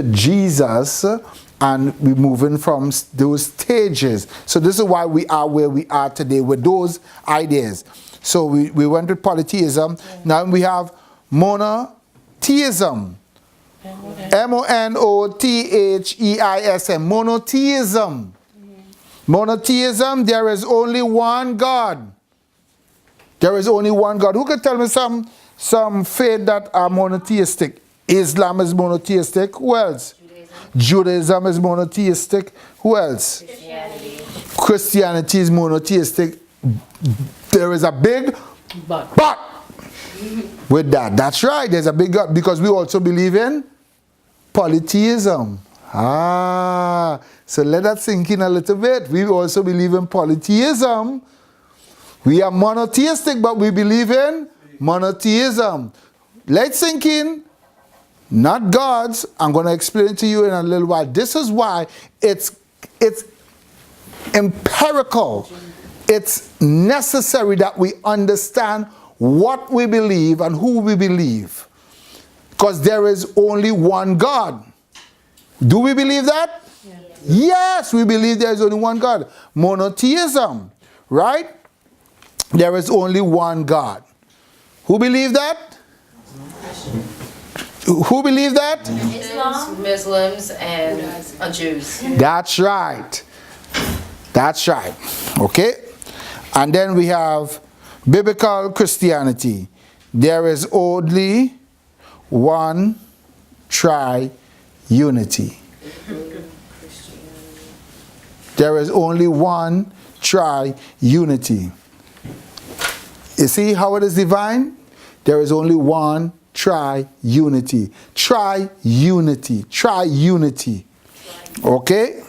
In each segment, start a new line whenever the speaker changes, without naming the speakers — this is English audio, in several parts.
Jesus, and we're moving from those stages. So this is why we are where we are today with those ideas. So we went with polytheism. Now we have monotheism. M-O-N-O-T-H-E-I-S-M. Monotheism. Monotheism, there is only one God. There is only one God. Who can tell me some faith that are monotheistic? Islam is monotheistic. Who else? Judaism is monotheistic. Who else? Christianity is monotheistic. There is a big but with that. That's right. There's a big but because we also believe in polytheism. So let that sink in a little bit. We also believe in polytheism. We are monotheistic, but we believe in monotheism. Let's sink in. Not gods. I'm going to explain it to you in a little while. This is why it's empirical. It's necessary that we understand what we believe and who we believe. Because there is only one God. Do we believe that? Yes, we believe there is only one God. Monotheism, right? There is only one God. Who believe that? Who believe that?
Islam, Muslims, and Jews.
That's right. That's right. Okay? And then we have biblical Christianity. There is only one tri-unity. There is only one tri-unity. You see how it is divine? There is only one tri-unity. Tri-unity. Tri-unity. Okay?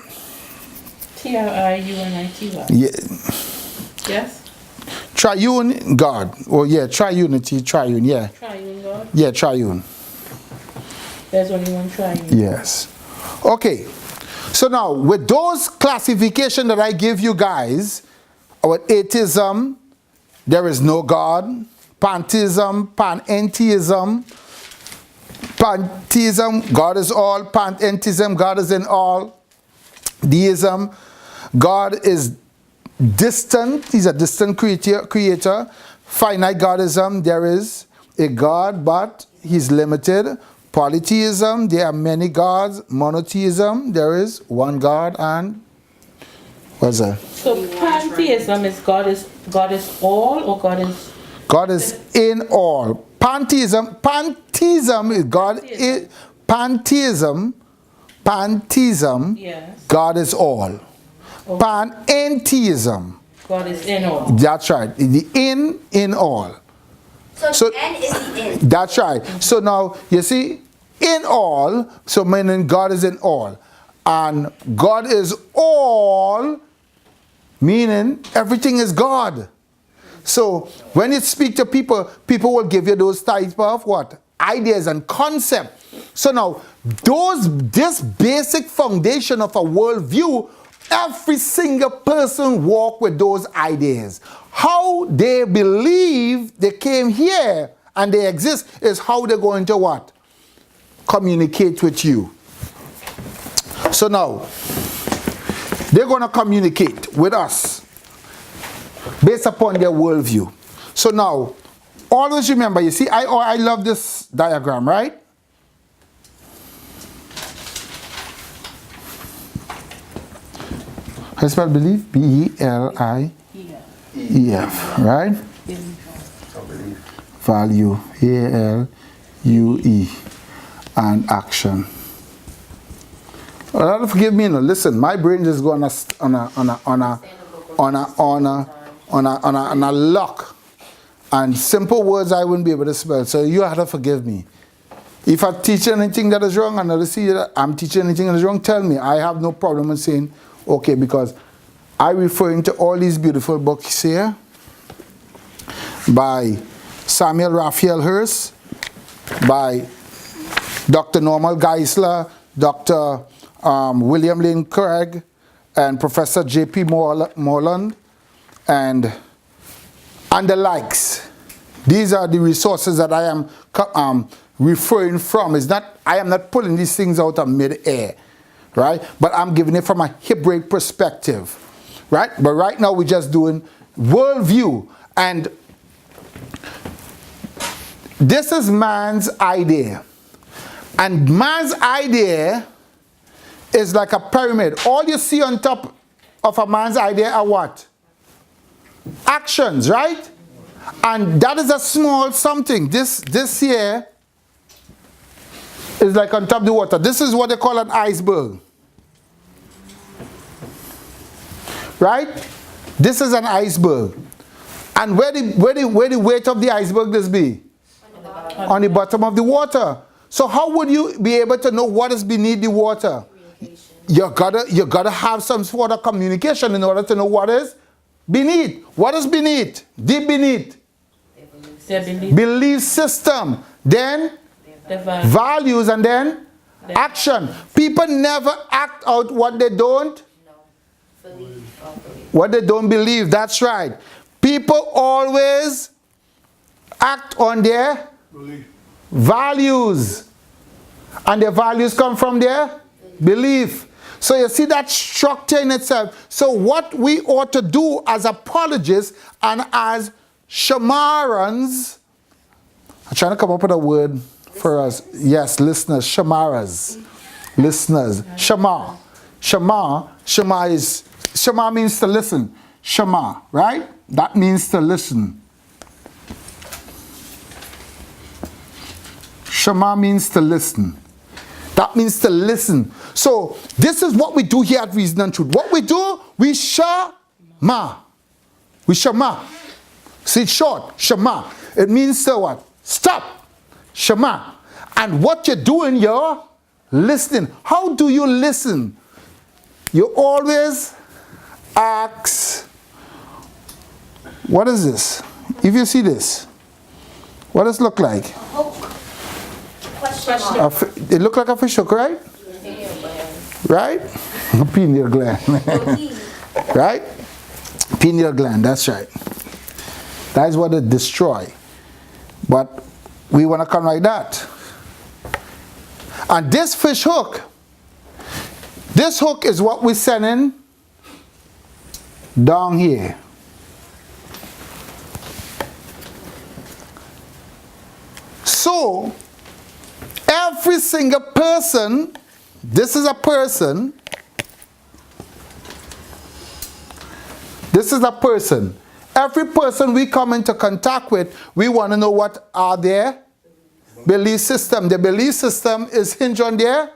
T-R-I-U-N-I-T-Y.
Yeah.
Yes?
Triune God. Oh yeah, tri-unity, triune, yeah.
Triune God?
Yeah, triune.
There's only one triune.
Yes. Okay. So now, with those classification that I give you guys, with atheism, there is no God. Pantheism, panentheism. Pantheism, God is all. Panentheism, God is in all. Deism, God is distant. He's a distant creator. Finite Godism, there is a God, but he's limited. Polytheism, there are many gods. Monotheism, there is one God, and what's that?
So pantheism is God is all, or
God is in all. Pantheism is God. Pantheism,
yes.
God is all.
Oh.
Panentheism,
God is in all.
that's right. The in all.
So the N is the in.
That's right. So now, you see, in all, so meaning God is in all. And God is all, meaning everything is God. So when you speak to people, people will give you those type of what? Ideas and concept. So now, this basic foundation of a worldview, every single person walk with those ideas. How they believe they came here and they exist is how they're going to what? Communicate with you. So now, they're going to communicate with us based upon their worldview. So now, always remember, you see, I love this diagram, right? How do you spell believe? B-E-L-I-E-F, right? Value, A-L-U-E, and action. Oh, forgive me, no. Listen, my brain is going on a lock, and simple words I wouldn't be able to spell. So you have to forgive me. If I teach anything that is wrong and I see that I'm teaching anything that is wrong, tell me. I have no problem with saying okay, because I'm referring to all these beautiful books here by Samuel Raphael Hirsch, by Dr. Norman Geisler, Dr. William Lane Craig, and Professor J.P. Morland, and the likes. These are the resources that I am referring from. It's not, I am not pulling these things out of mid-air, right? But I'm giving it from a Hebraic perspective, right? But right now we're just doing worldview. And this is man's idea. And man's idea is like a pyramid. All you see on top of a man's idea are what? Actions, right? And that is a small something. This here is like on top of the water. This is what they call an iceberg. Right? This is an iceberg. And where the weight of the iceberg does be? On the bottom of the water. So how would you be able to know what is beneath the water? You gotta have some sort of communication in order to know what is beneath. What is beneath? Deep beneath. Belief system. Then values, and then action. People never act out what they don't. What they don't believe. That's right. People always act on their values. And their values come from their belief. So you see that structure in itself. So what we ought to do as apologists and as shamarans, I'm trying to come up with a word for us. Yes, listeners, shamaras. Listeners. Shama. Shama. Shama means to listen. Shama, right? That means to listen. Shema means to listen. That means to listen. So this is what we do here at Reason and Truth. What we do, we shama. We shama. See, it's short, shama. It means to what? Stop. Shama. And what you're doing, you're listening. How do you listen? You always ask, what is this? If you see this, what does it look like? It look like a fish hook, right? Right? A pineal gland. Right? Pineal gland, that's right. That is what it destroy. But we want to come like that. And this fish hook, this hook is what we're sending down here. So, every single person, this is a person, this is a person. Every person we come into contact with, we want to know what are their belief system. The belief system is hinged on their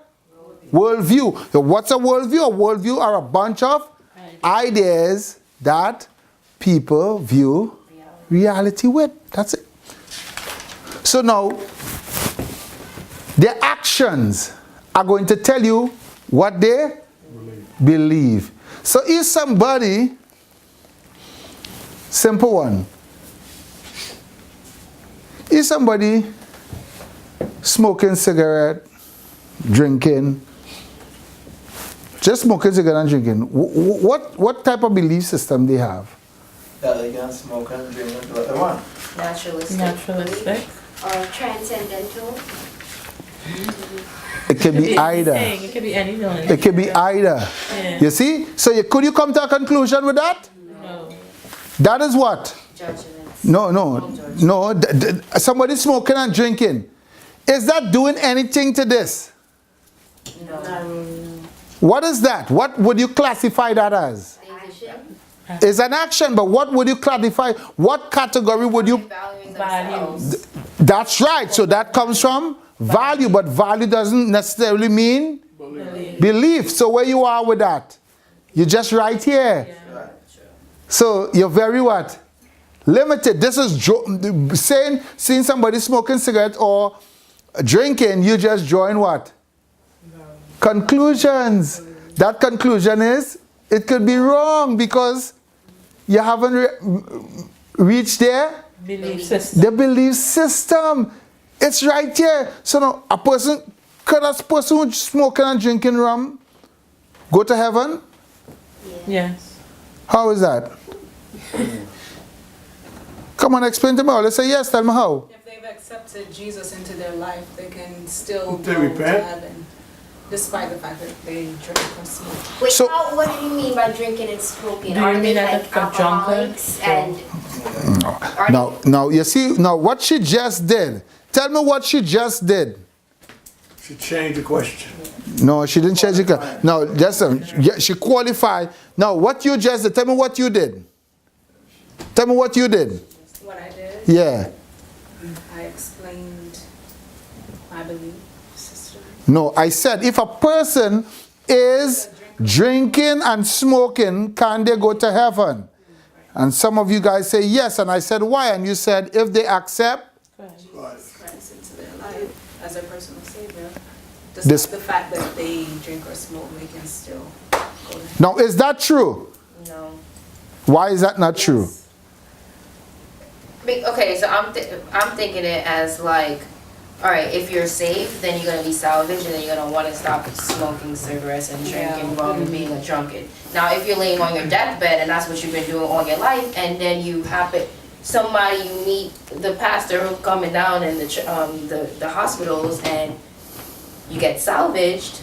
worldview. So what's a worldview? A worldview are a bunch of ideas that people view reality with. That's it. So now, their actions are going to tell you what they believe. So if somebody, simple one, if somebody smoking cigarette, drinking, just smoking cigarette and drinking, what type of belief system they have?
That they can smoke and drink and do what they want.
Naturalistic. Or transcendental.
It can be either.
It could be anything.
It can be either.
Yeah.
You see? So could you come to a conclusion with that?
No.
That is what?
Judgments.
No. Somebody smoking and drinking. Is that doing anything to this?
No.
What is that? What would you classify that as?
Action.
It's an action, but what would you classify? What category would you?
Values.
That's right. So that comes from value, but value doesn't necessarily mean belief. So where you are with that? You're just right here.
Yeah.
So you're very what? Limited. This is seeing somebody smoking cigarette or drinking, you just join what? Conclusions. That conclusion is, it could be wrong because you haven't reached their
Belief system.
the belief system. It's right here. So now, could a person who's smoking and drinking rum go to heaven?
Yes.
How is that? Come on, explain to me. Let's say yes, tell me how.
If they've accepted Jesus into their life, they can still
They
go to
repent.
heaven, despite the fact that they drink or smoke.
Wait,
So-
what do you mean by drinking and smoking?
Do you
Are
mean
they
that
like
a drunkard?
alcoholics and are
Now, you see, now what she just did. Tell me what she just did.
Should change the question.
No, she didn't change it. No, listen, yeah, she qualified. Now, what you just did, tell me what you did. Tell me what you did.
What I did,
Yeah.
I explained my belief system.
No, I said if a person is drinking and smoking, can they go to heaven? And some of you guys say yes, and I said why? And you said if they accept.
Christ into their life as their personal savior.
This-
Despite the fact that they drink or smoke, they can still go to heaven.
Now, is that true?
no?
Why is that not true?
Okay, so I'm thinking it as like, all right, if you're saved, then you're gonna be salvaged, and then you're gonna want to stop smoking cigarettes and drinking rum and being a drunkard. Now, if you're laying on your deathbed and that's what you've been doing all your life, and then you happen somebody you meet the pastor who's coming down in the hospitals and you get salvaged,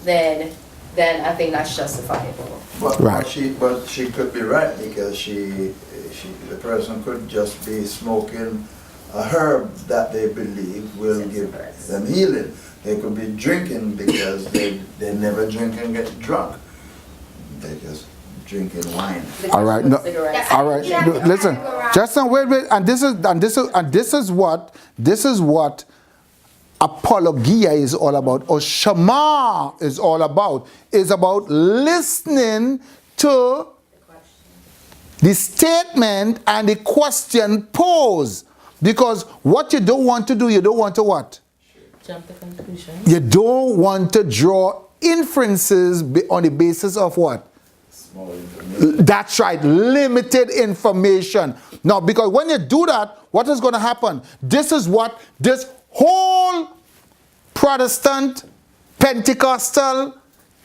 then I think that's justifiable.
Right.
But she could be right because the person could just be smoking a herb that they believe will give them healing. They could be drinking because they never drink and get drunk. They just drinking wine.
All right, no,
Cigarettes.
all right.
Yeah,
No, listen,
go around.
just now, wait, and this is what apologia is all about, or Shema is all about. Is about listening to the statement and the question posed. Because what you don't want to do, you don't want to what?
Jump to conclusions.
You don't want to draw inferences on the basis of what?
Small information.
That's right, limited information. Now, because when you do that, what is going to happen? This is what this whole Protestant, Pentecostal,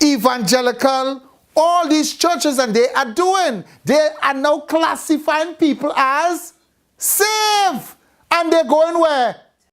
evangelical, all these churches and they are doing. They are now classifying people as saved. And they're going where?